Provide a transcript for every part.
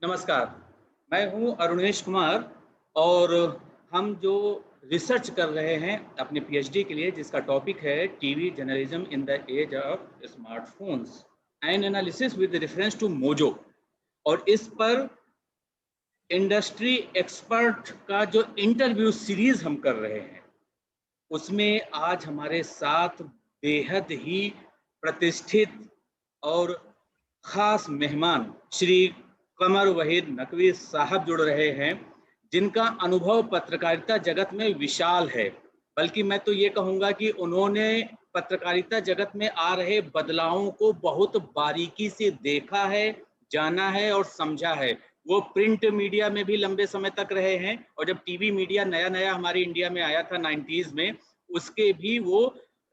नमस्कार, मैं हूँ अरुणेश कुमार और हम जो रिसर्च कर रहे हैं अपने पीएचडी के लिए जिसका टॉपिक है TV journalism in the age of smartphones an analysis with reference to mojo. और इस पर इंडस्ट्री एक्सपर्ट का जो इंटरव्यू सीरीज हम कर रहे हैं उसमें आज हमारे साथ बेहद ही प्रतिष्ठित और खास मेहमान श्री कमर वहीद नकवी साहब जुड़ रहे हैं, जिनका अनुभव पत्रकारिता जगत में विशाल है। बल्कि मैं तो ये कहूँगा कि उन्होंने पत्रकारिता जगत में आ रहे बदलावों को बहुत बारीकी से देखा है, जाना है और समझा है। वो प्रिंट मीडिया में भी लंबे समय तक रहे हैं और जब टीवी मीडिया नया नया हमारे इंडिया में आया था 90s में, उसके भी वो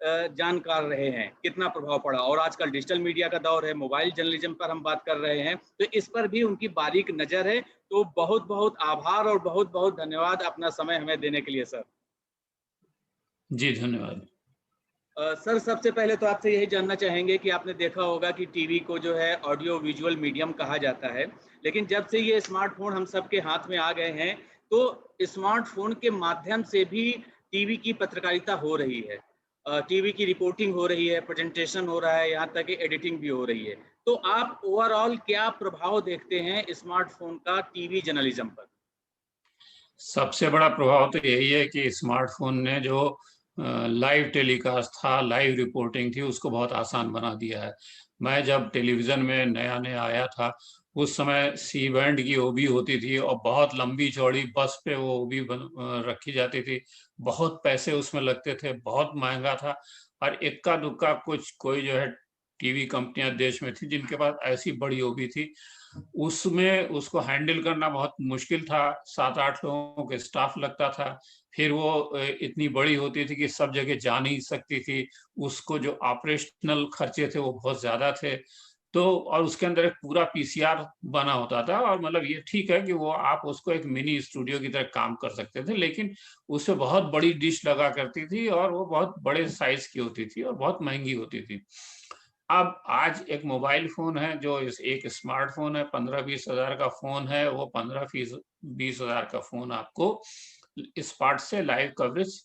जानकार रहे हैं, कितना प्रभाव पड़ा। और आजकल डिजिटल मीडिया का दौर है, मोबाइल जर्नलिज्म पर हम बात कर रहे हैं, तो इस पर भी उनकी बारीक नज़र है। तो बहुत बहुत आभार और बहुत बहुत धन्यवाद अपना समय हमें देने के लिए सर। जी धन्यवाद। सर, सबसे पहले तो आपसे यही जानना चाहेंगे कि आपने देखा होगा कि टीवी को जो है ऑडियो विजुअल मीडियम कहा जाता है, लेकिन जब से ये स्मार्टफोन हम सबके हाथ में आ गए हैं, तो स्मार्टफोन के माध्यम से भी टीवी की पत्रकारिता हो रही है। टीवी की रिपोर्टिंग हो रही है, प्रेजेंटेशन हो रहा है, यहाँ तक कि एडिटिंग भी हो रही है। तो आप ओवरऑल क्या प्रभाव देखते हैं स्मार्टफोन का टीवी जर्नलिज्म पर? सबसे बड़ा प्रभाव तो यही है कि स्मार्टफोन ने जो लाइव टेलीकास्ट था, लाइव रिपोर्टिंग थी, उसको बहुत आसान बना दिया है। मैं जब टेलीविजन में नया नया आया था, उस समय सी बैंड की ओबी होती थी और बहुत लंबी चौड़ी बस पे वो ओबी रखी जाती थी। बहुत पैसे उसमें लगते थे, बहुत महंगा था। और इक्का दुक्का कुछ कोई जो है टीवी कंपनियां देश में थी जिनके पास ऐसी बड़ी ओबी थी। उसमें उसको हैंडल करना बहुत मुश्किल था। 7-8 लोगों के स्टाफ लगता था। फिर वो इतनी बड़ी होती थी कि सब जगह जा नहीं सकती थी। उसको जो ऑपरेशनल खर्चे थे वो बहुत ज्यादा थे। तो और उसके अंदर एक पूरा पीसीआर बना होता था, और मतलब ये ठीक है कि वो आप उसको एक मिनी स्टूडियो की तरह काम कर सकते थे, लेकिन उससे बहुत बड़ी डिश लगा करती थी और वो बहुत बड़े साइज की होती थी और बहुत महंगी होती थी। अब आज एक मोबाइल फ़ोन है, जो एक स्मार्टफ़ोन है, 15-20 हज़ार का फ़ोन है, वो 15-20 हज़ार का फ़ोन आपको स्पॉट से लाइव कवरेज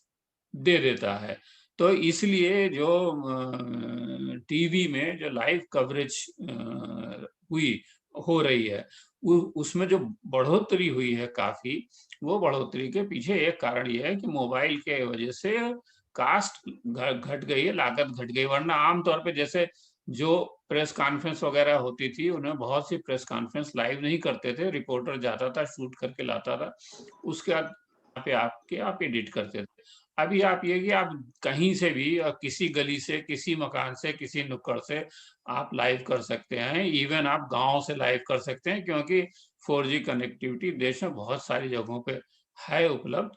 दे देता है। तो इसलिए जो टीवी में जो लाइव कवरेज हुई हो रही है, उ उसमें जो बढ़ोतरी हुई है काफ़ी, वो बढ़ोतरी के पीछे एक कारण ये है कि मोबाइल के वजह से कास्ट घट गई है, लागत घट गई। वरना आम तौर पे जैसे जो प्रेस कॉन्फ्रेंस वगैरह होती थी, उनमें बहुत सी प्रेस कॉन्फ्रेंस लाइव नहीं करते थे, रिपोर्टर जाता था, शूट करके लाता था, उसके बाद पे आके आप एडिट करते थे। अभी आप ये कि आप कहीं से भी किसी गली से, किसी मकान से, किसी नुक्कड़ से आप लाइव कर सकते हैं। इवन आप गाँव से लाइव कर सकते हैं, क्योंकि 4G कनेक्टिविटी देश में बहुत सारी जगहों पे है उपलब्ध।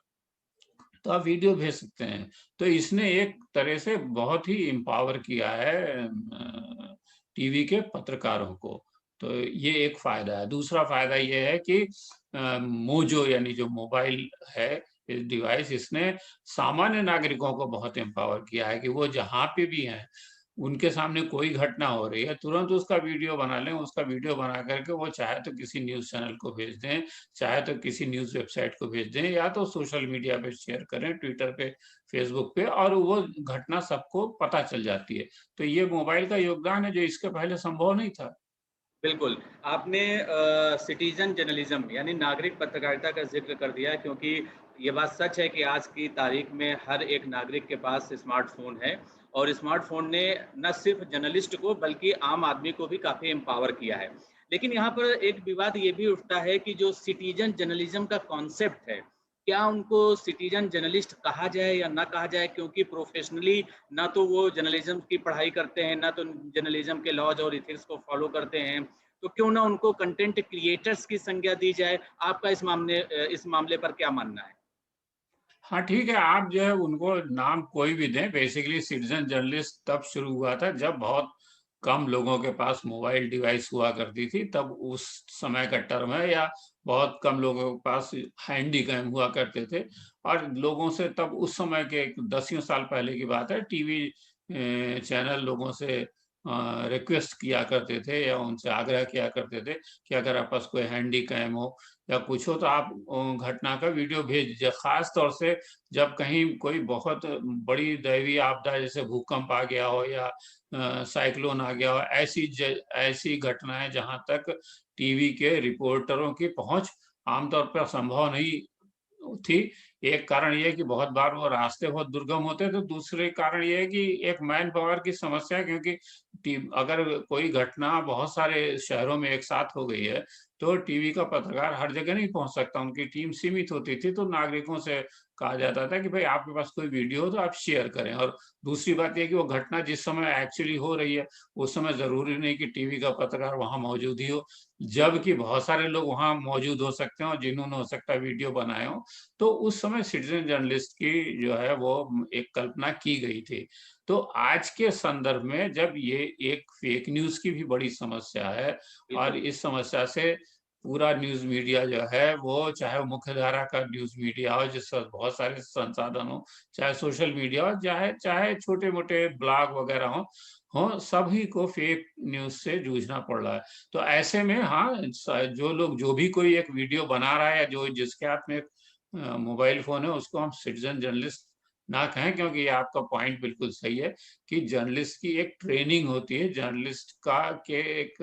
तो आप वीडियो भेज सकते हैं। तो इसने एक तरह से बहुत ही एम्पावर किया है टीवी के पत्रकारों को। तो ये एक फ़ायदा है। दूसरा फ़ायदा ये है कि मोजो यानी जो मोबाइल है, इस डिवाइस, इसने सामान्य नागरिकों को बहुत एम्पावर किया है कि वो जहाँ पे भी हैं, उनके सामने कोई घटना हो रही है, तुरंत उसका वीडियो बना लें। उसका वीडियो बना करके वो चाहे तो किसी न्यूज़ चैनल को भेज दें, चाहे तो किसी न्यूज़ वेबसाइट को भेज दें, या तो सोशल मीडिया पे शेयर करें, ट्विटर पे, फेसबुक पे, और वो घटना सबको पता चल जाती है। तो ये मोबाइल का योगदान है, जो इसके पहले संभव नहीं था। बिल्कुल, आपने सिटीज़न जर्नलिज़्म यानी नागरिक पत्रकारिता का ज़िक्र कर दिया, क्योंकि ये बात सच है कि आज की तारीख में हर एक नागरिक के पास स्मार्टफ़ोन है और स्मार्टफ़ोन ने न सिर्फ़ जर्नलिस्ट को बल्कि आम आदमी को भी काफ़ी एम्पावर किया है। लेकिन यहाँ पर एक विवाद ये भी उठता है कि जो सिटीज़न जर्नलिज़्म का कॉन्सेप्ट है, क्या उनको सिटीज़न जर्नलिस्ट कहा जाए या ना कहा जाए? क्योंकि प्रोफ़ेशनली ना तो वो जर्नलिज़्म की पढ़ाई करते हैं, ना तो जर्नलिज़्म के लॉज़ और एथिक्स को फ़ॉलो करते हैं। तो क्यों ना उनको कंटेंट क्रिएटर्स की संज्ञा दी जाए? आपका इस मामले पर क्या मानना है? हाँ, ठीक है, आप जो है उनको नाम कोई भी दें। बेसिकली सिटीज़न जर्नलिस्ट तब शुरू हुआ था जब बहुत कम लोगों के पास मोबाइल डिवाइस हुआ करती थी, तब उस समय का टर्म है। या बहुत कम लोगों के पास हैंडीकैम हुआ करते थे, और लोगों से तब उस समय के 10 साल पहले की बात है, टीवी चैनल लोगों से रिक्वेस्ट किया करते थे या उनसे आग्रह किया करते थे कि अगर आपके पास कोई हैंडी कैम हो या कुछ हो तो आप घटना का वीडियो भेज दीजिए। खास तौर से जब कहीं कोई बहुत बड़ी दैवीय आपदा जैसे भूकंप आ गया हो या साइक्लोन आ गया हो, ऐसी घटनाएं जहां तक टीवी के रिपोर्टरों की पहुंच आमतौर पर संभव नहीं थी। एक कारण ये है कि बहुत बार वो रास्ते बहुत दुर्गम होते हैं, तो दूसरे कारण ये है कि एक मैन पावर की समस्या है, क्योंकि अगर कोई घटना बहुत सारे शहरों में एक साथ हो गई है तो टीवी का पत्रकार हर जगह नहीं पहुंच सकता, उनकी टीम सीमित होती थी। तो नागरिकों से कहा जाता था कि भाई आपके पास कोई वीडियो हो तो आप शेयर करें। और दूसरी बात यह कि वो घटना जिस समय एक्चुअली हो रही है उस समय जरूरी नहीं कि टीवी का पत्रकार वहां मौजूद ही हो, बिल्कुल। जबकि बहुत सारे लोग वहां मौजूद हो सकते हैं और जिन्होंने हो सकता है वीडियो बनाए हो। तो उस समय सिटीजन जर्नलिस्ट की जो है वो एक कल्पना की गई थी। तो आज के संदर्भ में जब ये एक फेक न्यूज की भी बड़ी समस्या है और बिल्कुल। इस समस्या से पूरा न्यूज मीडिया जो है वो, चाहे वो मुख्य धारा का न्यूज मीडिया हो जिससे बहुत सारे संसाधन हो, चाहे सोशल मीडिया हो, चाहे चाहे छोटे मोटे ब्लॉग वगैरह हो, सभी को फेक न्यूज से जूझना पड़ रहा है। तो ऐसे में हाँ, जो लोग, जो भी कोई एक वीडियो बना रहा है या जो जिसके हाथ में मोबाइल फोन है उसको हम सिटीजन जर्नलिस्ट ना कहें, क्योंकि ये आपका पॉइंट बिल्कुल सही है कि जर्नलिस्ट की एक ट्रेनिंग होती है, जर्नलिस्ट का के एक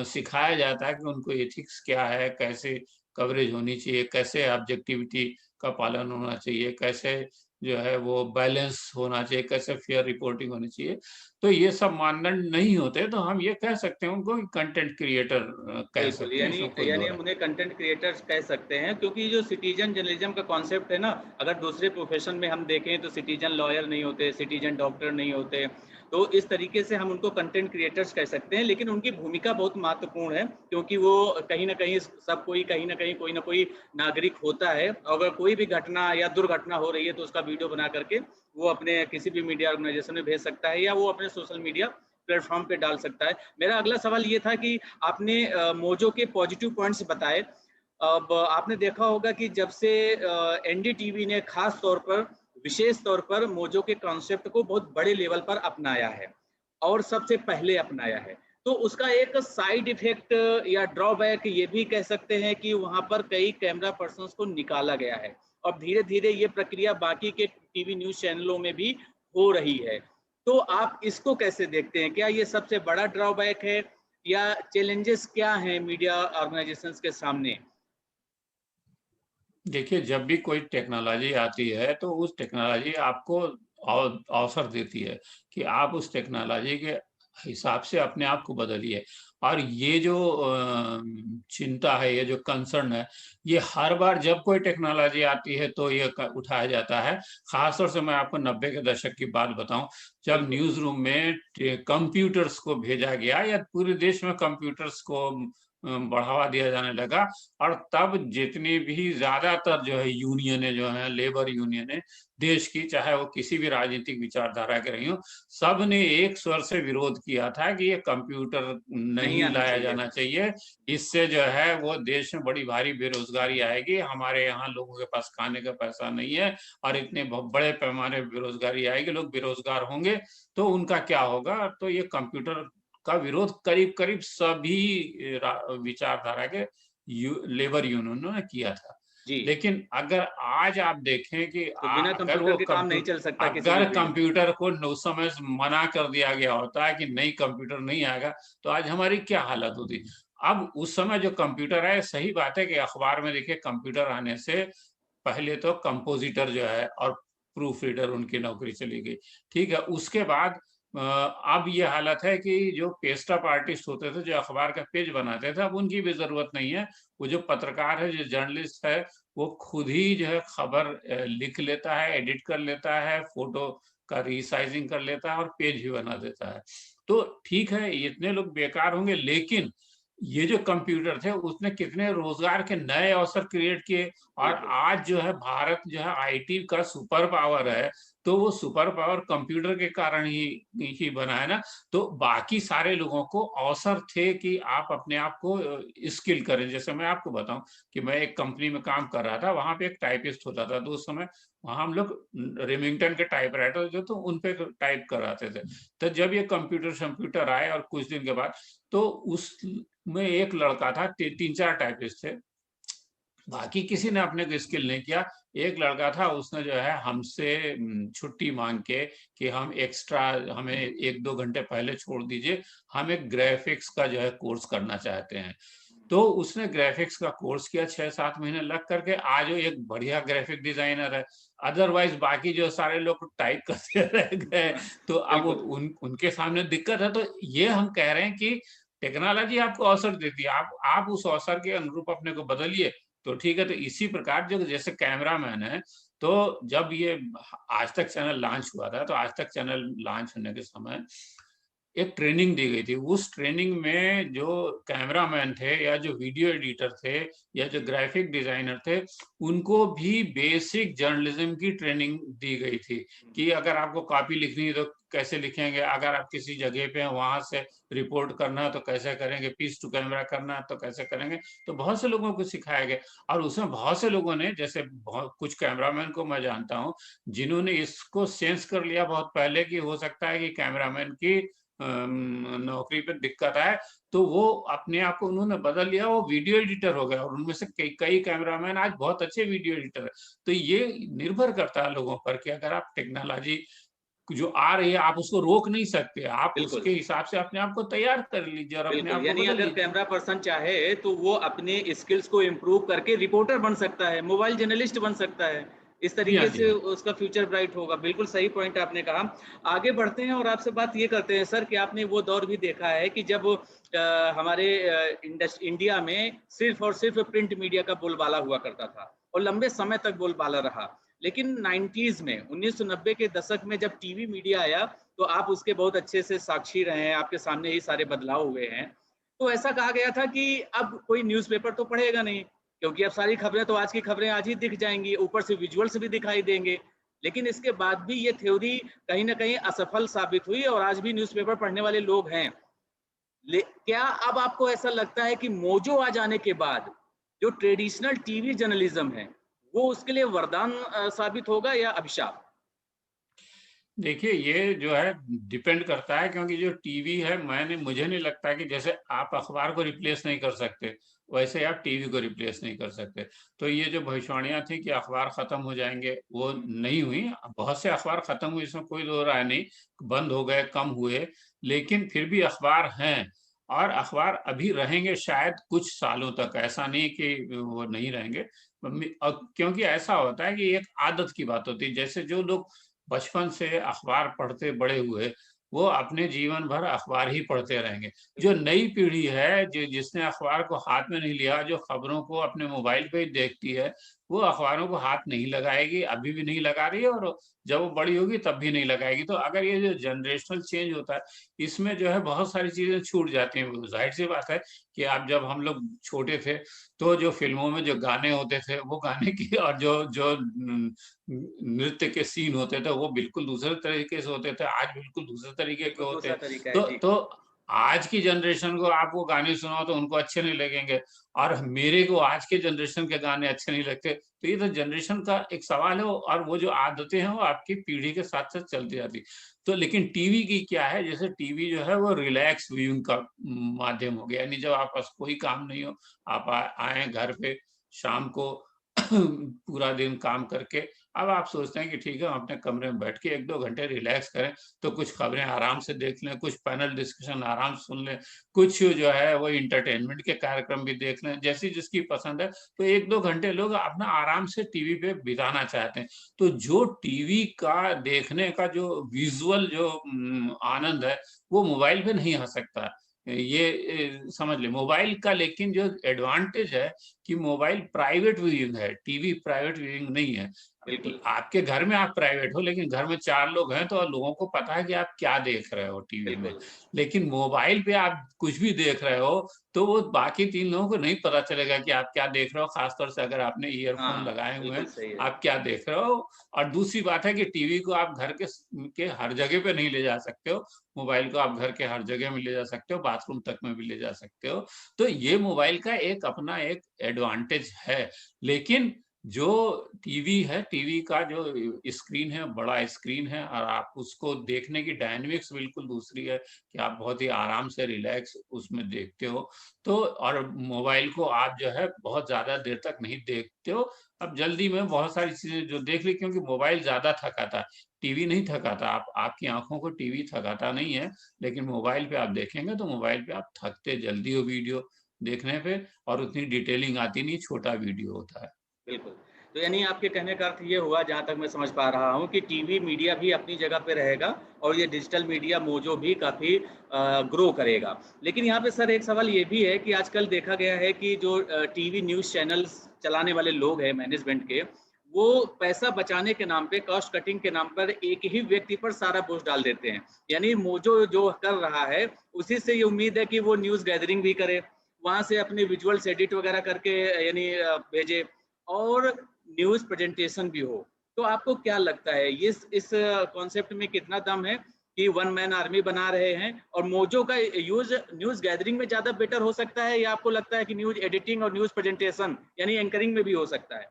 सिखाया जाता है कि उनको एथिक्स क्या है, कैसे कवरेज होनी चाहिए, कैसे ऑब्जेक्टिविटी का पालन होना चाहिए, कैसे जो है वो बैलेंस होना चाहिए, कैसे फेयर रिपोर्टिंग होनी चाहिए। तो ये सब मानदंड नहीं होते तो हम ये कह सकते हैं उनको कंटेंट क्रिएटर कह बिल्कुल, सकते हैं, यानी इसमें कोई दो यानी राय हम उन्हें कंटेंट क्रिएटर्स कह सकते हैं, क्योंकि जो सिटीजन जर्नलिज्म का कॉन्सेप्ट है ना, अगर दूसरे प्रोफेशन में हम देखें तो सिटीजन लॉयर नहीं होते, सिटीजन डॉक्टर नहीं होते, तो इस तरीके से हम उनको कंटेंट क्रिएटर्स कह सकते हैं। लेकिन उनकी भूमिका बहुत महत्वपूर्ण है, क्योंकि वो कहीं न कहीं, सब कोई कहीं न कहीं कोई न कोई नागरिक होता है। अगर कोई भी घटना या दुर्घटना हो रही है तो उसका वीडियो बना करके वो अपने किसी भी मीडिया ऑर्गेनाइजेशन में भेज सकता है या वो अपने सोशल मीडिया प्लेटफॉर्म पे डाल सकता है। मेरा अगला सवाल ये था कि आपने मोजो के पॉजिटिव पॉइंट्स बताए। अब आपने देखा होगा कि जब से एनडीटीवी ने खास तौर पर, विशेष तौर पर मोजो के कॉन्सेप्ट को बहुत बड़े लेवल पर अपनाया है और सबसे पहले अपनाया है, तो उसका एक साइड इफेक्ट या ड्रॉबैक ये भी कह सकते हैं कि वहां पर कई कैमरा पर्सन्स को निकाला गया है और धीरे धीरे ये प्रक्रिया बाकी के टीवी न्यूज चैनलों में भी हो रही है। तो आप इसको कैसे देखते हैं? क्या ये सबसे बड़ा ड्रॉबैक है या चैलेंजेस क्या हैं मीडिया ऑर्गेनाइजेशंस के सामने? देखिए, जब भी कोई टेक्नोलॉजी आती है तो उस टेक्नोलॉजी आपको अवसर देती है कि आप उस टेक्नोलॉजी के हिसाब से अपने आप को बदलिए। और ये जो चिंता है, ये जो कंसर्न है, ये हर बार जब कोई टेक्नोलॉजी आती है तो ये उठाया जाता है। खासतौर से मैं आपको 90 के दशक की बात बताऊं, जब बिल्कुल। न्यूज रूम में कंप्यूटर्स को भेजा गया या पूरे देश में कंप्यूटर्स को बढ़ावा दिया जाने लगा, और तब जितनी भी ज्यादातर जो है यूनियनें जो है, लेबर यूनियनें देश की, चाहे वो किसी भी राजनीतिक विचारधारा के रही हो, सब ने एक स्वर से विरोध किया था कि ये कंप्यूटर नहीं नहीं आना लाया चाहिए। जाना चाहिए। इससे जो है वो देश में बड़ी भारी बेरोजगारी आएगी, हमारे यहाँ लोगों के पास खाने का पैसा नहीं है और इतने बड़े पैमाने पर बेरोजगारी आएगी, लोग बेरोजगार होंगे तो उनका क्या होगा। तो ये कंप्यूटर का विरोध करीब करीब सभी विचारधारा के लेबर यूनियनों ने किया था। जी। लेकिन अगर आज आप देखें कि तो बिना अगर कंप्यूटर वो के काम नहीं चल सकता किसी अगर भी फील्ड में। कंप्यूटर को उस समय मना कर दिया गया होता है कि नहीं कंप्यूटर नहीं आएगा, तो आज हमारी क्या हालत होती। अब उस समय जो कंप्यूटर है, सही बात है कि अखबार में देखिए कंप्यूटर आने से पहले तो कंपोजिटर जो है और प्रूफ रीडर उनकी नौकरी चली गई, ठीक है। उसके बाद अब ये हालत है कि जो पेस्ट अप आर्टिस्ट होते थे, जो अखबार का पेज बनाते थे, अब उनकी भी जरूरत नहीं है। वो जो पत्रकार है, जो जर्नलिस्ट है, वो खुद ही जो है खबर लिख लेता है, एडिट कर लेता है, फोटो का रीसाइजिंग कर लेता है और पेज भी बना देता है। तो ठीक है, इतने लोग बेकार होंगे, लेकिन ये जो कंप्यूटर थे उसने कितने रोजगार के नए अवसर क्रिएट किए, और आज जो है भारत जो है आईटी का सुपर पावर है, तो वो सुपर पावर कंप्यूटर के कारण ही बना है ना। तो बाकी सारे लोगों को अवसर थे कि आप अपने आप को स्किल करें। जैसे मैं आपको बताऊं कि मैं एक कंपनी में काम कर रहा था, वहां पे एक टाइपिस्ट होता था, तो उस समय वहां हम लोग रेमिंगटन के टाइपराइटर जो तो उन पे टाइप कराते थे। तो जब ये कंप्यूटर आए और कुछ दिन के बाद, तो उस में एक लड़का था, तीन चार टाइपिस्ट थे, बाकी किसी ने अपने को स्किल नहीं किया। एक लड़का था, उसने जो है हमसे छुट्टी मांग के कि हम एक्स्ट्रा, हमें 1-2 घंटे पहले छोड़ दीजिए, हम एक ग्राफिक्स का जो है कोर्स करना चाहते हैं। तो उसने ग्राफिक्स का कोर्स किया, 6-7 महीने लग करके आज वो एक बढ़िया ग्राफिक डिजाइनर है। अदरवाइज बाकी जो सारे लोग टाइप करते रह गए, तो अब बिल्कुल। उनके सामने दिक्कत है। तो ये हम कह रहे हैं कि टेक्नोलॉजी आपको अवसर देती है, आप उस अवसर के अनुरूप अपने को बदलिए, तो ठीक है। तो इसी प्रकार जो जैसे कैमरामैन है, तो जब ये आज तक चैनल लॉन्च हुआ था, तो आज तक चैनल लॉन्च होने के समय एक ट्रेनिंग दी गई थी। उस ट्रेनिंग में जो कैमरामैन थे, या जो वीडियो एडिटर थे, या जो ग्राफिक डिजाइनर थे, उनको भी बेसिक जर्नलिज्म की ट्रेनिंग दी गई थी कि अगर आपको कॉपी लिखनी है तो कैसे लिखेंगे, अगर आप किसी जगह पे हैं वहां से रिपोर्ट करना है तो कैसे करेंगे, पीस टू कैमरा करना है तो कैसे करेंगे। तो बहुत से लोगों को सिखाया गया, और उसमें बहुत से लोगों ने, जैसे बहुत कुछ कैमरामैन को मैं जानता हूँ जिन्होंने इसको सेंस कर लिया बहुत पहले कि हो सकता है कि कैमरामैन की नौकरी पे दिक्कत आए, तो वो अपने आप को उन्होंने बदल लिया, वो वीडियो एडिटर हो गया, और उनमें से कई कई कैमरामैन आज बहुत अच्छे वीडियो एडिटर है। तो ये निर्भर करता है लोगों पर कि अगर आप टेक्नोलॉजी जो आ रही है आप उसको रोक नहीं सकते, आप बिल्कुल। उसके हिसाब से अपने आप को तैयार कर लीजिए और अपने बिल्कुल, आप को यानी बदल अगर लीजिए। कैमरा पर्सन चाहे तो वो अपने स्किल्स को इम्प्रूव करके रिपोर्टर बन सकता है, मोबाइल जर्नलिस्ट बन सकता है। इस जी हाँ, तरीके जी से हाँ। उसका फ्यूचर ब्राइट होगा। बिल्कुल सही पॉइंट आपने कहा। आगे बढ़ते हैं और आपसे बात ये करते हैं सर कि आपने वो दौर भी देखा है कि जब हमारे इंडिया में सिर्फ़ और सिर्फ़ प्रिंट मीडिया का बोलबाला हुआ करता था और लंबे समय तक बोलबाला रहा। लेकिन 90s में 1990 के दशक में जब टीवी मीडिया आया, तो आप उसके बहुत अच्छे से साक्षी रहे हैं, आपके सामने ही सारे बदलाव हुए हैं। तो ऐसा कहा गया था कि अब कोई न्यूज़पेपर तो पढ़ेगा नहीं, क्योंकि अब सारी खबरें तो आज की खबरें आज ही दिख जाएँगी, ऊपर से विजुअल्स भी दिखाई देंगे। लेकिन इसके बाद भी ये थ्योरी कहीं न कहीं असफल साबित हुई और आज भी न्यूज़पेपर पढ़ने वाले लोग हैं। क्या अब आपको ऐसा लगता है कि मोजो आ जाने के बाद, जो ट्रेडिशनल टीवी जर्नलिज़्म है, वो उसके लिए वरदान साबित होगा या अभिशाप? देखिए, ये जो है डिपेंड करता है, क्योंकि जो टीवी है, मुझे नहीं लगता कि जैसे आप अखबार को रिप्लेस नहीं कर सकते, वैसे आप टीवी को रिप्लेस नहीं कर सकते। तो ये जो भविष्यवाणियाँ थी कि अखबार खत्म हो जाएँगे, वो नहीं हुई। बहुत से अखबार खत्म हुए, इसमें कोई दो राय नहीं, बंद हो गए, कम हुए, लेकिन फिर भी अखबार हैं, और अखबार अभी रहेंगे शायद कुछ सालों तक, ऐसा नहीं कि वो नहीं रहेंगे। क्योंकि ऐसा होता है कि एक आदत की बात होती है, जैसे जो लोग बचपन से अखबार पढ़ते बड़े हुए, वो अपने जीवन भर अखबार ही पढ़ते रहेंगे। जो बिल्कुल। नई पीढ़ी है, जिसने अखबार को हाथ में नहीं लिया, जो खबरों को अपने मोबाइल पे ही देखती है, वो अखबारों को हाथ नहीं लगाएगी, अभी भी नहीं लगा रही है, और जब वो बड़ी होगी तब भी नहीं लगाएगी। तो अगर ये जो जनरेशनल चेंज होता है, इसमें जो है बहुत सारी चीज़ें छूट जाती हैं। ज़ाहिर-सी बात है कि आप जब हम लोग छोटे थे, तो जो फ़िल्मों में जो गाने होते थे, वो गाने की, और जो जो नृत्य के सीन होते थे, वो बिल्कुल दूसरे तरीके से होते थे, आज बिल्कुल दूसरे तरीके के बिल्कुल होते दूसरा हैं। तरीका है, तो जी। तो आज की जनरेशन को आप वो गाने सुनाओ तो उनको अच्छे नहीं लगेंगे, और मेरे को आज के जनरेशन के गाने अच्छे नहीं लगते। तो ये तो जनरेशन का एक सवाल है, और वो जो आदतें हैं वो आपकी पीढ़ी के साथ-साथ चलती जाती। तो लेकिन टीवी की क्या है, जैसे टीवी जो है वो रिलैक्स व्यूइंग का माध्यम हो गया, यानी जब आप पास कोई काम नहीं हो, आप आए घर पे शाम को पूरा दिन काम करके, अब आप सोचते हैं कि ठीक है, हम अपने कमरे में बैठ के 1-2 घंटे रिलैक्स करें, तो कुछ खबरें आराम से देख लें, कुछ पैनल डिस्कशन आराम से सुन लें, कुछ जो है वो एंटरटेनमेंट के कार्यक्रम भी देख लें, जैसी जिसकी पसंद है। तो 1-2 घंटे लोग अपना आराम से टीवी पे बिताना चाहते हैं। तो जो टीवी का देखने का जो विज़ुअल जो आनंद है, वो मोबाइल पे नहीं आ सकता। ये समझ लें मोबाइल का, लेकिन जो एडवांटेज है कि मोबाइल प्राइवेट व्यूइंग है, टीवी प्राइवेट व्यूइंग नहीं है। बिल्कुल। आपके घर में आप प्राइवेट हो, लेकिन घर में 4 लोग हैं तो लोगों को पता है कि आप क्या देख रहे हो टीवी में। बिल्कुल। लेकिन मोबाइल पे आप कुछ भी देख रहे हो, तो वो बाकी 3 लोगों को नहीं पता चलेगा कि आप क्या देख रहे हो, खास तौर से अगर आपने ईयरफ़ोन हाँ, लगाए हुए बिल्कुल हैं, सही है। आप क्या देख रहे हो। और दूसरी बात है कि टीवी को आप घर के हर जगह पे नहीं ले जा सकते हो, मोबाइल को आप घर के हर जगह में ले जा सकते हो, बाथरूम तक में भी ले जा सकते हो। तो ये मोबाइल का एक अपना एक एडवांटेज है। लेकिन जो टीवी है, टीवी का जो स्क्रीन है, बड़ा स्क्रीन है और आप उसको देखने की डायनामिक्स बिल्कुल दूसरी है कि आप बहुत ही आराम से रिलैक्स उसमें देखते हो। तो और मोबाइल को आप जो है बहुत ज़्यादा देर तक नहीं देखते हो। अब जल्दी में बहुत सारी चीज़ें जो देख ली, क्योंकि मोबाइल ज़्यादा थकाता है, टीवी नहीं थकाता। आप आपकी आँखों को टीवी थकाता नहीं है, लेकिन मोबाइल पे आप देखेंगे तो मोबाइल पे आप थकते जल्दी हो वीडियो देखने पे, और उतनी डिटेलिंग आती नहीं, छोटा वीडियो होता है। बिल्कुल। तो यानी आपके कहने का अर्थ ये हुआ, जहाँ तक मैं समझ पा रहा हूँ, कि टीवी मीडिया भी अपनी जगह पे रहेगा और ये डिजिटल मीडिया मोजो भी काफ़ी ग्रो करेगा। लेकिन यहाँ पे सर एक सवाल ये भी है कि आजकल देखा गया है कि जो टीवी न्यूज़ चैनल्स चलाने वाले लोग हैं मैनेजमेंट के, वो पैसा बचाने के नाम पे, कॉस्ट कटिंग के नाम पर एक ही व्यक्ति पर सारा बोझ डाल देते हैं। यानी मोजो जो कर रहा है, उसी से ये उम्मीद है कि वो न्यूज़ गैदरिंग भी करे, वहाँ से अपने विजुअल्स एडिट वगैरह करके यानी भेजे और न्यूज़ प्रेजेंटेशन भी हो। तो आपको क्या लगता है इस कॉन्सेप्ट में कितना दम है कि वन मैन आर्मी बना रहे हैं और मोजो का यूज़ न्यूज़ गैदरिंग में ज़्यादा बेटर हो सकता है, या आपको लगता है कि न्यूज़ एडिटिंग और न्यूज़ प्रेजेंटेशन यानी एंकरिंग में भी हो सकता है?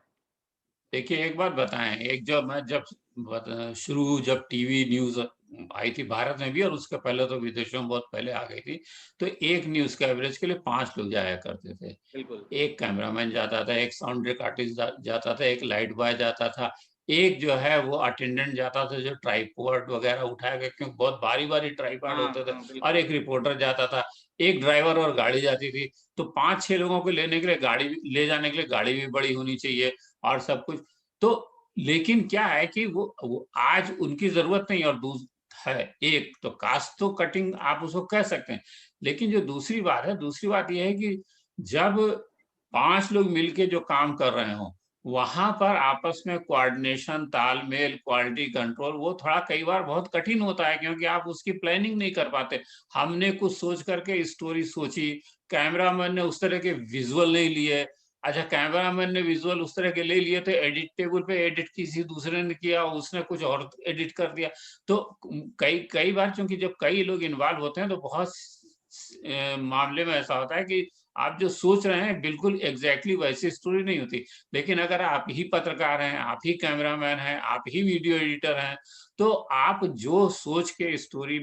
देखिए, एक बात बताएँ, एक जब शुरू जब टीवी न्यूज़ आई थी भारत में भी, और उसके पहले तो विदेशों में बहुत पहले आ गई थी, तो एक न्यूज़ कवरेज के लिए 5 लोग जाया करते थे। बिल्कुल। एक कैमरामैन जाता था, एक साउंड आर्टिस्ट जाता था, एक लाइट बॉय जाता था, एक जो है वो अटेंडेंट जाता था जो ट्राइपॉड वगैरह उठाएगा, क्योंकि बहुत भारी-भारी ट्राइपॉड हाँ, होते थे, हाँ, और बिल्कुल। एक रिपोर्टर जाता था, एक ड्राइवर और गाड़ी जाती थी। तो 5-6 लोगों को लेने के लिए गाड़ी भी ले जाने के लिए गाड़ी भी बड़ी होनी चाहिए और सब कुछ। तो लेकिन क्या है कि वो आज उनकी ज़रूरत नहीं, और है एक तो कास्ट तो कटिंग आप उसको कह सकते हैं। लेकिन जो दूसरी बात है, दूसरी बात ये है कि जब 5 लोग मिलके जो काम कर रहे हों, वहाँ पर आपस में कोऑर्डिनेशन, तालमेल, क्वालिटी कंट्रोल वो थोड़ा कई बार बहुत कठिन होता है, क्योंकि आप उसकी प्लानिंग नहीं कर पाते। हमने कुछ सोच करके स्टोरी सोची, कैमरामैन ने उस तरह के विज़ुअल नहीं लिए। अच्छा, कैमरामैन ने विज़ुअल उस तरह के ले लिए थे, एडिट टेबल पे एडिट किसी दूसरे ने किया, उसने कुछ और एडिट कर दिया। तो कई कई बार चूँकि जब कई लोग इन्वॉल्व होते हैं तो बहुत मामले में ऐसा होता है कि आप जो सोच रहे हैं बिल्कुल एग्ज़ैक्टली वैसी स्टोरी नहीं होती। लेकिन अगर आप ही पत्रकार हैं, आप ही कैमरामैन हैं, आप ही वीडियो एडिटर हैं, तो आप जो सोच के स्टोरी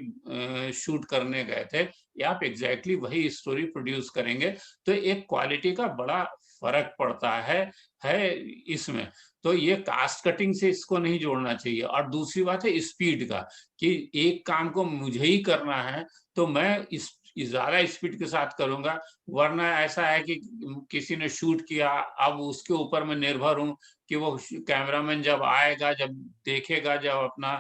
शूट करने गए थे, या आप एग्ज़ैक्टली वही स्टोरी प्रोड्यूस करेंगे, तो एक क्वालिटी का बड़ा फ़र्क पड़ता है इसमें। तो ये कास्ट कटिंग से इसको नहीं जोड़ना चाहिए, और दूसरी बात है स्पीड का, कि एक काम को मुझे ही करना है, तो मैं इस ज़्यादा स्पीड के साथ करूँगा, वरना ऐसा है कि किसी ने शूट किया, अब उसके ऊपर मैं निर्भर हूँ कि वो कैमरामैन जब आएगा, जब देखेगा, जब अपना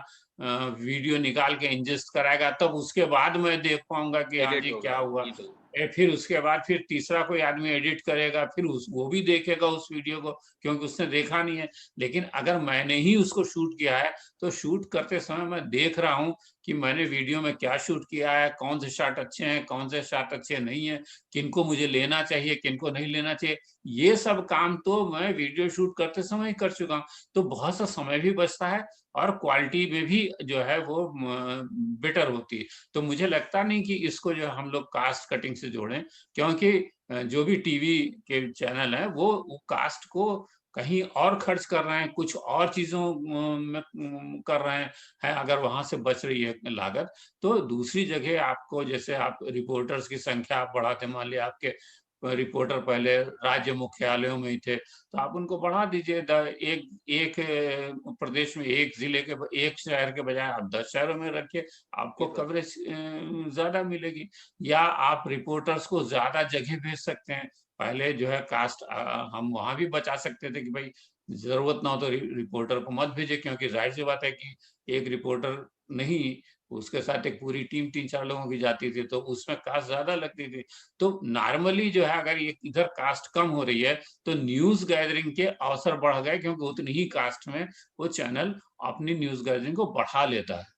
वीडियो निकाल के इंजेस्ट कराएगा, तब उसके बाद मैं देख पाऊँगा कि हाँ एडिट जी, होगा, क्या हुआ। बिल्कुल। फिर उसके बाद फिर तीसरा कोई आदमी एडिट करेगा, फिर वो भी देखेगा उस वीडियो को, क्योंकि उसने देखा नहीं है। लेकिन अगर मैंने ही उसको शूट किया है, तो शूट करते समय मैं देख रहा हूँ कि मैंने वीडियो में क्या शूट किया है, कौन से शॉट अच्छे हैं, कौन से शॉट अच्छे नहीं हैं, किनको मुझे लेना चाहिए, किनको नहीं लेना चाहिए। ये सब काम तो मैं वीडियो शूट करते समय ही कर चुका हूँ। तो बहुत सा समय भी बचता है, और क्वालिटी में भी जो है वो बेटर होती है। तो मुझे लगता नहीं कि इसको जो है हम लोग कास्ट कटिंग से जोड़ें, क्योंकि जो भी टीवी के चैनल हैं वो कास्ट को कहीं और खर्च कर रहे हैं, कुछ और चीज़ों में कर रहे हैं, अगर वहाँ से बच रही है लागत, तो दूसरी जगह आपको, जैसे आप रिपोर्टर्स की संख्या आप बढ़ाते, मान लिया आपके रिपोर्टर पहले राज्य मुख्यालयों में ही थे, तो आप उनको बढ़ा दीजिए। द एक एक प्रदेश में 1 ज़िले के 1 शहर के बजाय आप 10 शहरों में रखिए, आपको बिल्कुल। कवरेज ज़्यादा मिलेगी। या आप रिपोर्टर्स को ज़्यादा जगह भेज सकते हैं। पहले जो है कास्ट हम वहाँ भी बचा सकते थे कि भई ज़रूरत ना हो तो रिपोर्टर को मत भेजिए, क्योंकि ज़ाहिर-सी बात है कि एक रिपोर्टर नहीं उसके साथ एक पूरी टीम 3-4 लोगों की जाती थी, तो उसमें कास्ट ज्यादा लगती थी। तो नॉर्मली जो है अगर ये इधर कास्ट कम हो रही है तो न्यूज गैदरिंग के अवसर बढ़ गए, क्योंकि उतनी ही कास्ट में वो चैनल अपनी न्यूज गैदरिंग को बढ़ा लेता है।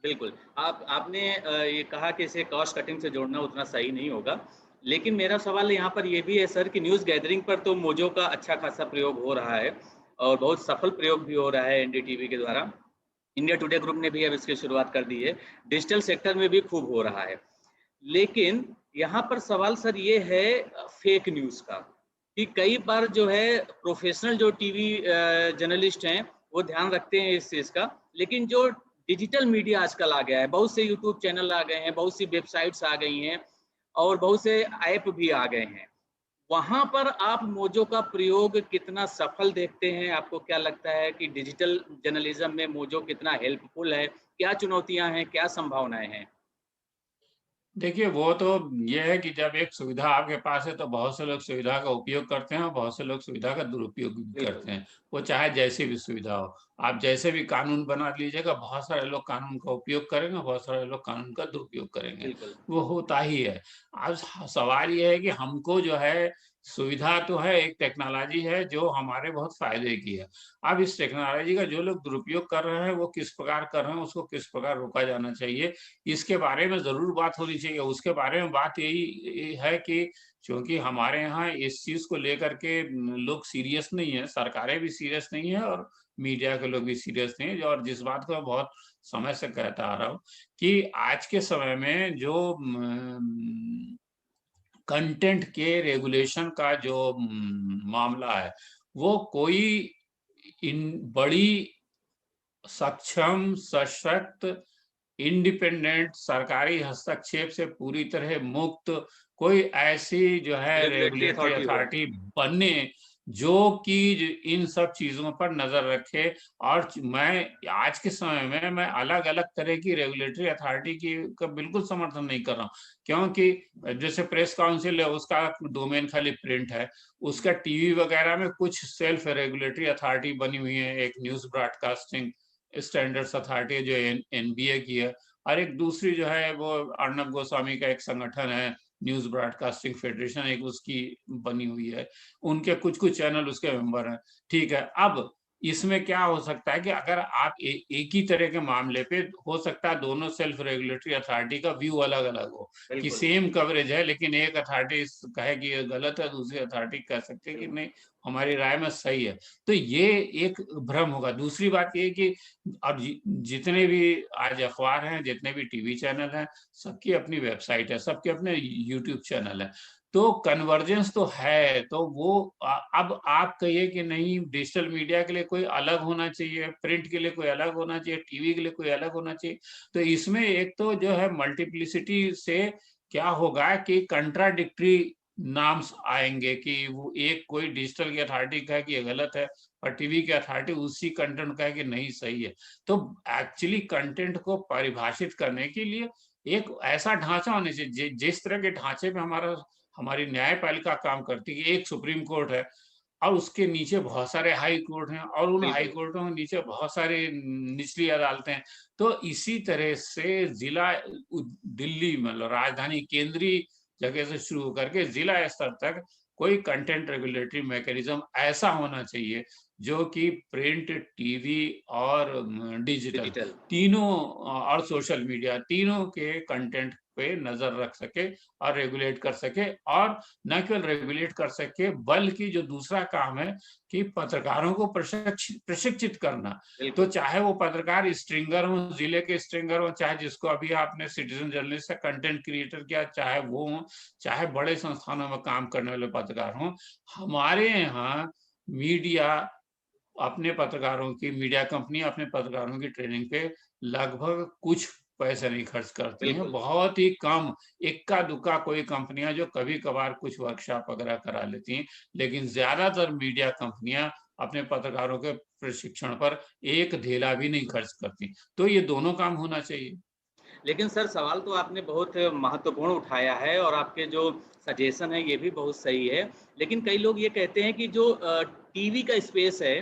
बिल्कुल। आपने ये कहा कि इसे कॉस्ट कटिंग से जोड़ना उतना सही नहीं होगा। लेकिन मेरा सवाल यहाँ पर ये भी है सर कि न्यूज़ गैदरिंग पर तो मोजो का अच्छा खासा प्रयोग हो रहा है और बहुत सफल प्रयोग भी हो रहा है एनडीटीवी के द्वारा। इंडिया टुडे ग्रुप ने भी अब इसकी शुरुआत कर दी है। डिजिटल सेक्टर में भी खूब हो रहा है। लेकिन यहाँ पर सवाल सर ये है फेक न्यूज़ का, कि कई बार जो है प्रोफेशनल जो टीवी जर्नलिस्ट हैं वो ध्यान रखते हैं इस चीज़ का, लेकिन जो डिजिटल मीडिया आजकल आ गया है, बहुत से यूट्यूब चैनल आ गए हैं, बहुत सी वेबसाइट्स आ गई हैं और बहुत से ऐप भी आ गए हैं, वहाँ पर आप मोजो का प्रयोग कितना सफल देखते हैं? आपको क्या लगता है कि डिजिटल जर्नलिज्म में मोजो कितना हेल्पफुल है? क्या चुनौतियाँ हैं, क्या संभावनाएँ हैं? देखिए, वो तो ये है कि जब एक सुविधा आपके पास है तो बहुत से लोग सुविधा का उपयोग करते हैं और बहुत से लोग सुविधा का दुरुपयोग भी बिल्कुल, करते हैं। वो चाहे जैसी भी सुविधा हो। आप जैसे भी कानून बना लीजिएगा, बहुत सारे लोग कानून का उपयोग करेंगे, बहुत सारे लोग कानून का दुरुपयोग करेंगे। बिल्कुल। वो होता ही है। अब सवाल ये है कि हमको जो है सुविधा तो है, एक टेक्नोलॉजी है जो हमारे बहुत फ़ायदे की है। अब इस टेक्नोलॉजी का जो लोग दुरुपयोग कर रहे हैं, वो किस प्रकार कर रहे हैं, उसको किस प्रकार रोका जाना चाहिए, इसके बारे में ज़रूर बात होनी चाहिए। उसके बारे में बात यही है कि चूँकि हमारे यहाँ इस चीज़ को लेकर के लोग सीरियस नहीं है, सरकारें भी सीरियस नहीं है और मीडिया के लोग भी सीरियस नहीं है, और जिस बात को मैं बहुत समय से कहता आ रहा हूँ कि आज के समय में जो कंटेंट के रेगुलेशन का जो मामला है, वो कोई इन बड़ी सक्षम, सशक्त, इंडिपेंडेंट सरकारी हस्तक्षेप से पूरी तरह मुक्त कोई ऐसी जो है रेगुलेटरी रेगुलेटरी अथॉरिटी हो। अथॉरिटी बने जो कि इन सब चीजों पर नजर रखे। और मैं आज के समय में मैं अलग अलग तरह की रेगुलेटरी अथॉरिटी की का बिल्कुल समर्थन नहीं कर रहा हूँ, क्योंकि जैसे प्रेस काउंसिल है उसका डोमेन खाली प्रिंट है, उसका टीवी वगैरह में कुछ सेल्फ रेगुलेटरी अथॉरिटी बनी हुई है, एक न्यूज ब्रॉडकास्टिंग स्टैंडर्ड्स अथॉरिटी जो एनबीए की है, और एक दूसरी जो है वो अर्णब गोस्वामी का एक संगठन है, न्यूज ब्रॉडकास्टिंग फेडरेशन, एक उसकी बनी हुई है, उनके कुछ कुछ चैनल उसके मेंबर हैं। ठीक है, अब इसमें क्या हो सकता है कि अगर आप एक ही तरह के मामले पे हो सकता है दोनों सेल्फ रेगुलेटरी अथॉरिटी का व्यू अलग अलग हो, कि बिल्कुल, सेम कवरेज है लेकिन एक अथॉरिटी कहे कि ये गलत है, दूसरी अथॉरिटी कह सकते हैं कि बिल्कुल। नहीं हमारी राय में सही है। तो ये एक भ्रम होगा। दूसरी बात ये कि अब जितने भी आज अखबार हैं, जितने भी टीवी चैनल हैं, सबकी अपनी वेबसाइट है, सबके अपने यूट्यूब चैनल है, तो कन्वर्जेंस तो है। तो वो अब आप कहिए कि नहीं डिजिटल मीडिया के लिए कोई अलग होना चाहिए, प्रिंट के लिए कोई अलग होना चाहिए, टीवी के लिए कोई अलग होना चाहिए, तो इसमें एक तो जो है मल्टीप्लिसिटी से क्या होगा कि कंट्राडिक्टरी नाम्स आएंगे, कि वो एक कोई डिजिटल की अथॉरिटी कहे कि ये गलत है और टीवी की अथॉरिटी उसी कंटेंट कहे कि नहीं सही है। तो एक्चुअली कंटेंट को परिभाषित करने के लिए एक ऐसा ढांचा होना चाहिए जिस तरह के ढांचे पे हमारी न्यायपालिका काम करती है। एक सुप्रीम कोर्ट है और उसके नीचे बहुत सारे हाई कोर्ट हैं और उन हाई बिल्कुल, कोर्टों के नीचे बहुत सारे निचली अदालतें हैं। तो इसी तरह से जिला दिल्ली मतलब राजधानी केंद्रीय जगह से शुरू करके जिला स्तर तक कोई कंटेंट रेगुलेटरी मैकेनिज्म ऐसा होना चाहिए जो कि प्रिंट, टीवी और डिजिटल डिजिटल। तीनों और सोशल मीडिया तीनों के कंटेंट पे नजर रख सके और रेगुलेट कर सके, और न केवल रेगुलेट कर सके बल्कि जो दूसरा काम है कि पत्रकारों को प्रशिक्षित करना। तो बिल्कुल, चाहे वो पत्रकार स्ट्रिंगर हो, जिले के स्ट्रिंगर हो, चाहे जिसको अभी आपने सिटीजन जर्नलिस्ट का कंटेंट क्रिएटर किया, चाहे वो हो, चाहे बड़े संस्थानों में काम करने वाले पत्रकार हों, हमारे यहाँ मीडिया अपने पत्रकारों की मीडिया कंपनी अपने पत्रकारों की ट्रेनिंग पे लगभग कुछ पैसे नहीं खर्च करती हैं, बिल्कुल। बहुत ही कम, इक्का दुक्का कोई कंपनियां जो कभी कभार कुछ वर्कशॉप वगैरह करा लेती हैं, लेकिन ज्यादातर मीडिया कंपनियां अपने पत्रकारों के प्रशिक्षण पर एक ढेला भी नहीं खर्च करती। तो ये दोनों काम होना चाहिए। लेकिन सर सवाल तो आपने बहुत महत्वपूर्ण उठाया है और आपके जो सजेशन है ये भी बहुत सही है। लेकिन कई लोग ये कहते हैं कि जो टीवी का स्पेस है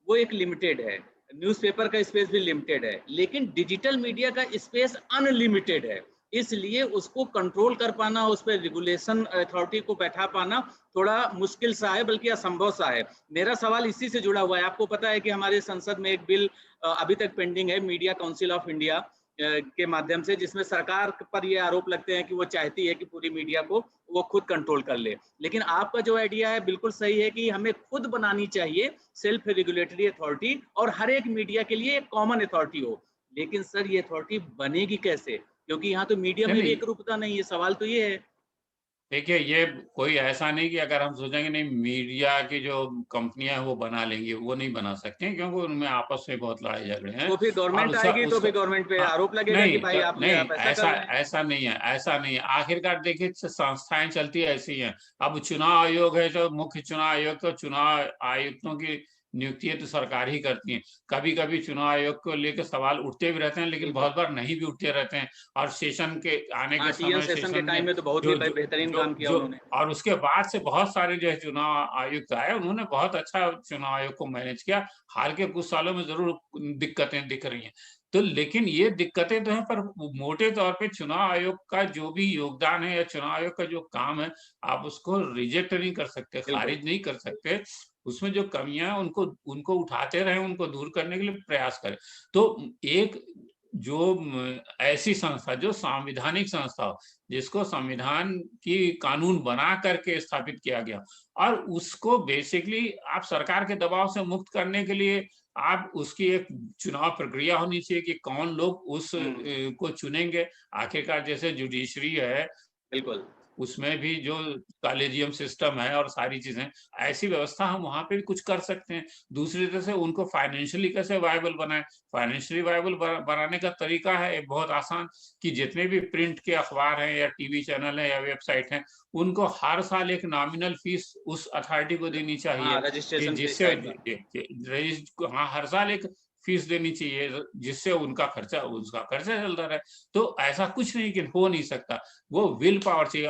वो एक लिमिटेड है। न्यूज़पेपर का स्पेस भी लिमिटेड है, लेकिन डिजिटल मीडिया का स्पेस अनलिमिटेड है। इसलिए उसको कंट्रोल कर पाना, उस पर रेगुलेशन अथॉरिटी को बैठा पाना थोड़ा मुश्किल सा है, बल्कि असंभव सा है। मेरा सवाल इसी से जुड़ा हुआ है। आपको पता है कि हमारे संसद में एक बिल अभी तक पेंडिंग है, मीडिया काउंसिल ऑफ इंडिया के माध्यम से, जिसमें सरकार पर ये आरोप लगते हैं कि वो चाहती है कि पूरी मीडिया को वो खुद कंट्रोल कर ले। लेकिन आपका जो आइडिया है बिल्कुल सही है कि हमें खुद बनानी चाहिए सेल्फ रेगुलेटरी अथॉरिटी, और हर एक मीडिया के लिए एक कॉमन अथॉरिटी हो। लेकिन सर ये अथॉरिटी बनेगी कैसे? क्योंकि यहाँ तो मीडिया नहीं में भी नहीं, एक रूपता नहीं है। सवाल तो ये है। देखिए ये कोई ऐसा नहीं कि अगर हम सोचेंगे नहीं मीडिया की जो कंपनियां हैं वो बना लेंगी, वो नहीं बना सकते हैं, क्योंकि उनमें आपस में बहुत लड़ाई झगड़े हैं। तो फिर और गवर्नमेंट उसका आएगी तो उसका फिर गवर्नमेंट पे हाँ, आरोप लगेगा कि नहीं भाई आपने नहीं, आप ऐसा कर ऐसा रहे हैं। ऐसा नहीं है, ऐसा नहीं है। आखिरकार देखिए संस्थाएं चलती ऐसी हैं। अब चुनाव आयोग है, जो मुख्य चुनाव आयोग, तो चुनाव आयुक्तों की नियुक्ति तो सरकार ही करती है। कभी कभी चुनाव आयोग को लेकर सवाल उठते भी रहते हैं, लेकिन बिल्कुल। बहुत बार नहीं भी उठते रहते हैं। और सेशन के आने हाँ, के टीएन समय सेशन के सेशन टाइम में में तो बहुत ही जो जो बेहतरीन जो काम किया जो उन्होंने। और उसके बाद से बहुत सारे जो है चुनाव आयुक्त आए, उन्होंने बहुत अच्छा चुनाव आयोग को मैनेज किया। हाल के कुछ सालों में जरूर दिक्कतें दिख रही हैं, तो लेकिन ये दिक्कतें तो हैं, पर मोटे तौर पे चुनाव आयोग का जो भी योगदान है या चुनाव आयोग का जो काम है, आप उसको रिजेक्ट नहीं कर सकते, बिल्कुल। खारिज नहीं कर सकते। उसमें जो कमियां हैं उनको उनको उठाते रहे, उनको दूर करने के लिए प्रयास करें। तो एक जो ऐसी संस्था जो सांविधानिक संस्था हो, जिसको संविधान की कानून बना करके स्थापित किया गया, और उसको बेसिकली आप सरकार के दबाव से मुक्त करने के लिए आप उसकी एक चुनाव प्रक्रिया होनी चाहिए कि कौन लोग उस हम्म। को चुनेंगे। आखिरकार जैसे जुडिशरी है, बिल्कुल। उसमें भी जो कॉलेजियम सिस्टम है और सारी चीजें, ऐसी व्यवस्था हम वहां पे भी कुछ कर सकते हैं। दूसरी तरह से उनको फाइनेंशियली कैसे वायबल बनाए, फाइनेंशियली वायबल बनाने का तरीका है बहुत आसान, कि जितने भी प्रिंट के अखबार हैं या टीवी चैनल है या वेबसाइट हैं, उनको हर साल एक नॉमिनल फीस उस अथॉरिटी को देनी चाहिए, हाँ, कि रजिस्ट्रेशन फीस जिससे टाइप का। हाँ हर साल एक फीस देनी चाहिए, जिससे उनका खर्चा चलता रहे। तो ऐसा कुछ नहीं कि हो नहीं सकता, वो विल पावर चाहिए,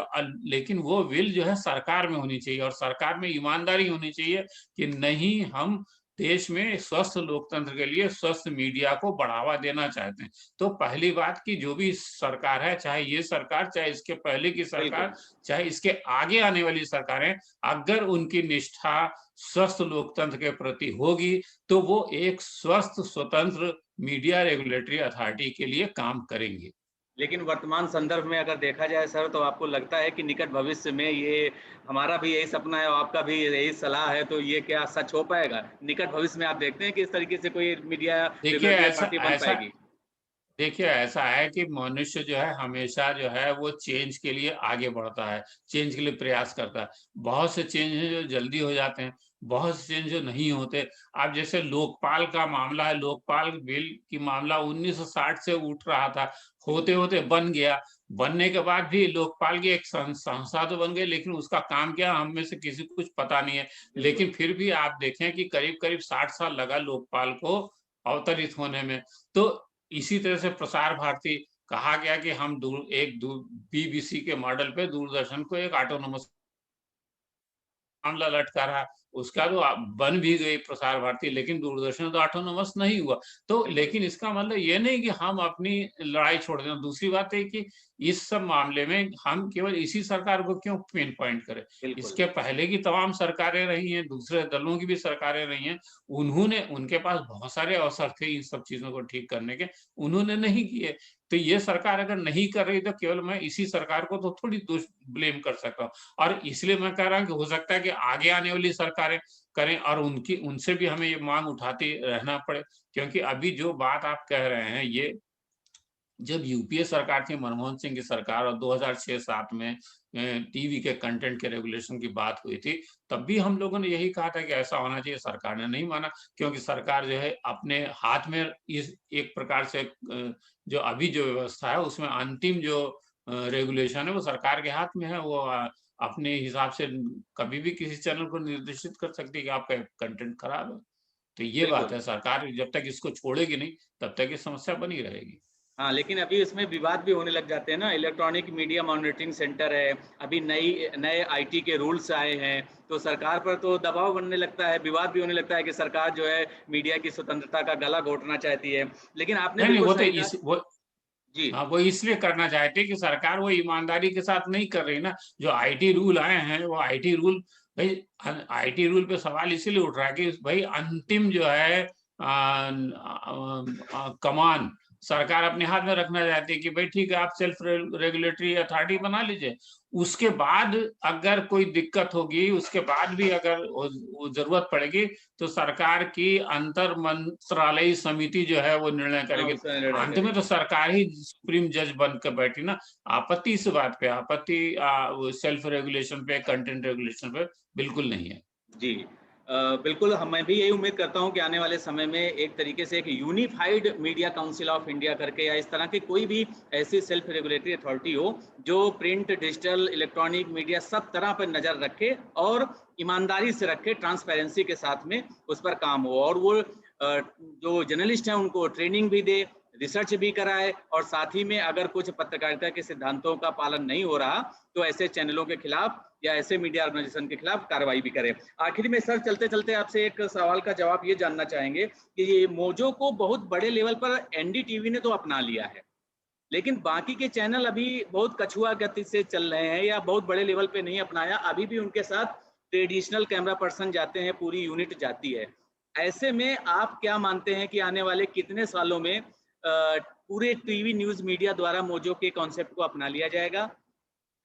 लेकिन वो विल जो है सरकार में होनी चाहिए, और सरकार में ईमानदारी होनी चाहिए कि नहीं, हम देश में स्वस्थ लोकतंत्र के लिए स्वस्थ मीडिया को बढ़ावा देना चाहते हैं। तो पहली बात कि जो भी सरकार है, चाहे ये सरकार, चाहे इसके पहले की सरकार, बिल्कुल। चाहे इसके आगे आने वाली सरकारें, अगर उनकी निष्ठा स्वस्थ लोकतंत्र के प्रति होगी, तो वो एक स्वस्थ स्वतंत्र मीडिया रेगुलेटरी अथॉरिटी के लिए काम करेंगे। लेकिन वर्तमान संदर्भ में अगर देखा जाए सर, तो आपको लगता है कि निकट भविष्य में ये, हमारा भी यही सपना है और आपका भी यही सलाह है, तो ये क्या सच हो पाएगा? निकट भविष्य में आप देखते हैं कि इस तरीके से कोई मीडिया देखिए रेगुलेटरी ऐसा अथॉरिटी बन ऐसा पाएगी? देखिए ऐसा है कि मनुष्य जो है हमेशा जो है वो चेंज के लिए आगे बढ़ता है, चेंज के लिए प्रयास करता है। बहुत से चेंज हैं जो जल्दी हो जाते हैं, बहुत से चेंज जो नहीं होते। अब जैसे लोकपाल का मामला है, लोकपाल बिल की मामला 1960 से उठ रहा था, होते-होते बन गया। बनने के बाद भी लोकपाल की एक संस्था तो बन गई, लेकिन उसका काम क्या हम में से किसी को कुछ पता नहीं है। बिल्कुल। लेकिन फिर भी आप देखें कि करीब-करीब 60 साल लगा लोकपाल को अवतरित होने में। तो इसी तरह से प्रसार भारती, कहा गया कि हम बीबीसी के मॉडल पे दूरदर्शन को एक ऑटोनोमस मामला लटका रहा। उसका तो बन भी गई प्रसार भारती, लेकिन दूरदर्शन तो ऑटोनोमस नहीं हुआ। तो बिल्कुल। लेकिन इसका मतलब ये नहीं कि हम अपनी लड़ाई छोड़ दें। दूसरी बात है कि इस सब मामले में हम केवल इसी सरकार को क्यों पिन पॉइंट करें? बिल्कुल। इसके पहले की तमाम सरकारें रही हैं, दूसरे दलों की भी सरकारें रही हैं। उन्होंने उनके पास बहुत सारे अवसर थे इन सब चीज़ों को ठीक करने के, उन्होंने नहीं किए। तो ये सरकार अगर नहीं कर रही, तो केवल मैं इसी सरकार को तो थोड़ी दोष ब्लेम कर सकता हूँ। और इसलिए मैं कह रहा हूँ कि हो सकता है कि आगे आने वाली सरकारें करें, और उनकी उनसे भी हमें ये मांग उठाते रहना पड़े। क्योंकि अभी जो बात आप कह रहे हैं, ये जब यूपीए सरकार थी, मनमोहन सिंह की सरकार, और 2006-7 में टीवी के कंटेंट के रेगुलेशन की बात हुई थी, तब भी हम लोगों ने यही कहा था कि ऐसा होना चाहिए। सरकार ने नहीं माना, क्योंकि सरकार जो है अपने हाथ में इस एक प्रकार से जो अभी जो व्यवस्था है उसमें अंतिम जो रेगुलेशन है वो सरकार के हाथ में है। वो अपने हिसाब से कभी भी किसी चैनल को निर्देशित कर सकती है कि आपका कंटेंट खराब है। तो ये बात बिल्कुल। है, सरकार जब तक इसको छोड़ेगी नहीं, तब तक ये समस्या बनी रहेगी। हाँ, लेकिन अभी इसमें विवाद भी होने लग जाते हैं ना। इलेक्ट्रॉनिक मीडिया मॉनिटरिंग सेंटर है, अभी नए आईटी के रूल्स आए हैं, तो सरकार पर तो दबाव बनने लगता है, विवाद भी होने लगता है कि सरकार जो है मीडिया की स्वतंत्रता का गला घोटना चाहती है। लेकिन आपने नहीं नहीं, बिल्कुल वो तो सही कहा। वो जी, हाँ, वो इसलिए करना चाहते कि सरकार वो ईमानदारी के साथ नहीं कर रही ना। जो आईटी रूल आए हैं, वो आईटी रूल, भाई आईटी रूल पे सवाल इसीलिए उठ रहा है कि भाई अंतिम जो है कमान सरकार अपने हाथ में रखना चाहती है कि भाई ठीक है, आप सेल्फ रेगुलेटरी अथॉरिटी बना लीजिए। उसके बाद अगर कोई दिक्कत होगी, उसके बाद भी अगर वो जरूरत पड़ेगी, तो सरकार की अंतर मंत्रालयी समिति जो है वो निर्णय हाँ, करेगी। उसमें लड़ाई अंत में तो करेगी। सरकार ही सुप्रीम जज बन कर बैठी ना। आपत्ति इस बात पे, आपत्ति सेल्फ रेगुलेशन पे, कंटेंट रेगुलेशन पे बिल्कुल नहीं है। जी। बिल्कुल मैं भी यही उम्मीद करता हूँ कि आने वाले समय में एक तरीके से एक unified media council of India करके या इस तरह की कोई भी ऐसी सेल्फ रेगुलेटरी अथॉरिटी हो जो प्रिंट, डिजिटल, इलेक्ट्रॉनिक मीडिया सब तरह पर नज़र रखे और ईमानदारी से रखे, ट्रांसपेरेंसी के साथ में उस पर काम हो, और वो जो जर्नलिस्ट हैं उनको ट्रेनिंग भी दे, रिसर्च भी कराए, और साथ ही में अगर कुछ पत्रकारिता के सिद्धांतों का पालन नहीं हो रहा तो ऐसे चैनलों के खिलाफ या ऐसे मीडिया ऑर्गेनाइजेशन के खिलाफ कार्रवाई भी करे। आखिर में सर, चलते चलते आपसे एक सवाल का जवाब ये जानना चाहेंगे कि ये मोजो को बहुत बड़े लेवल पर एनडीटीवी ने तो अपना लिया है, लेकिन बाकी के चैनल अभी बहुत कछुआ गति से चल रहे हैं या बहुत बड़े लेवल पे नहीं अपनाया। अभी भी उनके साथ ट्रेडिशनल कैमरा पर्सन जाते हैं, पूरी यूनिट जाती है। ऐसे में आप क्या मानते हैं कि आने वाले कितने सालों में पूरे टीवी न्यूज मीडिया द्वारा मोजो के कॉन्सेप्ट को अपना लिया जाएगा?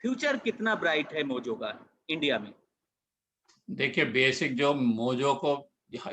फ्यूचर कितना ब्राइट है मोजो का इंडिया में? देखिए, बेसिक जो मोजो को,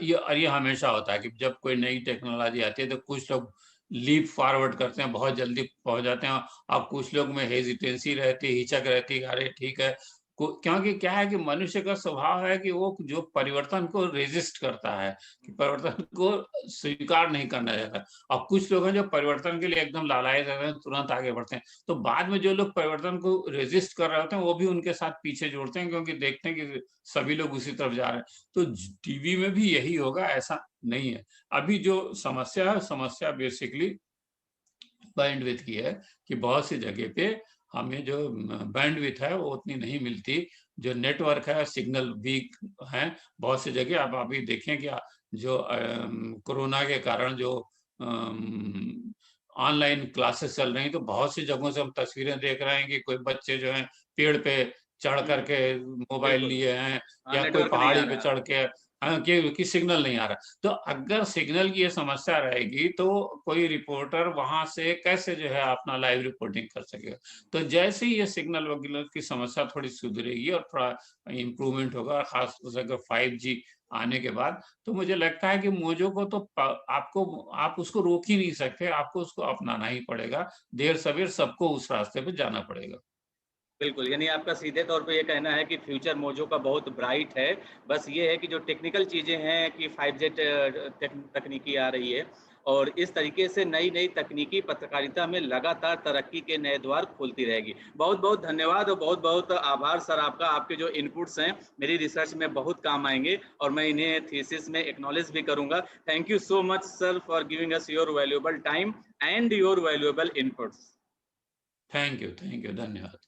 ये हमेशा होता है कि जब कोई नई टेक्नोलॉजी आती है तो कुछ लोग लीप फॉरवर्ड करते हैं, बहुत जल्दी पहुंच जाते हैं। अब कुछ लोग में हेजिटेंसी रहती, हिचक रहती, अरे ठीक है। क्योंकि क्या है कि मनुष्य का स्वभाव है कि वो जो परिवर्तन को रेजिस्ट करता है, कि परिवर्तन को स्वीकार नहीं करना चाहता। अब कुछ लोग हैं जो परिवर्तन के लिए एकदम लालायित रहते हैं, तुरंत आगे बढ़ते हैं। तो बाद में जो लोग परिवर्तन को रेजिस्ट कर रहे होते हैं, वो भी उनके साथ पीछे जुड़ते हैं, क्योंकि देखते हैं कि सभी लोग उसी तरफ जा रहे हैं। तो टीवी में भी यही होगा, ऐसा नहीं है। अभी जो समस्या है, समस्या बेसिकली बैंडविड्थ की है, कि बहुत सी जगह पे हमें जो बैंडविड्थ है वो उतनी नहीं मिलती। जो नेटवर्क है, सिग्नल वीक है बहुत सी जगह। आप अभी देखें कि जो कोरोना के कारण जो ऑनलाइन क्लासेस चल रही, तो बहुत सी जगहों से हम तस्वीरें देख रहे हैं कि कोई बच्चे जो हैं पेड़ पे चढ़ करके मोबाइल बिल्कुल। लिए हैं, हाँ, या कोई नेटवर्क नहीं आ पहाड़ी पे रहा। चढ़ के, हाँ, कि सिग्नल नहीं आ रहा। तो अगर सिग्नल की ये समस्या रहेगी तो कोई रिपोर्टर वहां से कैसे जो है अपना लाइव रिपोर्टिंग कर सकेगा। तो जैसे ही ये सिग्नल वगैरह की समस्या थोड़ी सुधरेगी और थोड़ा इम्प्रूवमेंट होगा, खास अगर 5G आने के बाद, तो मुझे लगता है कि मोजो को तो आपको, आप उसको रोक ही नहीं सकते, आपको उसको अपनाना ही पड़ेगा। देर सवेर सबको उस रास्ते पे जाना पड़ेगा। बिल्कुल, यानी आपका सीधे तौर पे ये कहना है कि फ्यूचर मोजो का बहुत ब्राइट है। बस ये है कि जो टेक्निकल चीज़ें हैं कि 5G तकनीकी आ रही है, और इस तरीके से नई-नई तकनीकी पत्रकारिता में लगातार तरक्की के नए द्वार खोलती रहेगी। बहुत-बहुत धन्यवाद और बहुत-बहुत आभार सर आपका। आपके जो इनपुट्स हैं, मेरी रिसर्च में बहुत काम आएँगे और मैं इन्हें थीसिस में एक्नॉलेज भी करूँगा। Thank you so much sir for giving us your valuable time and your valuable inputs. Thank you, धन्यवाद।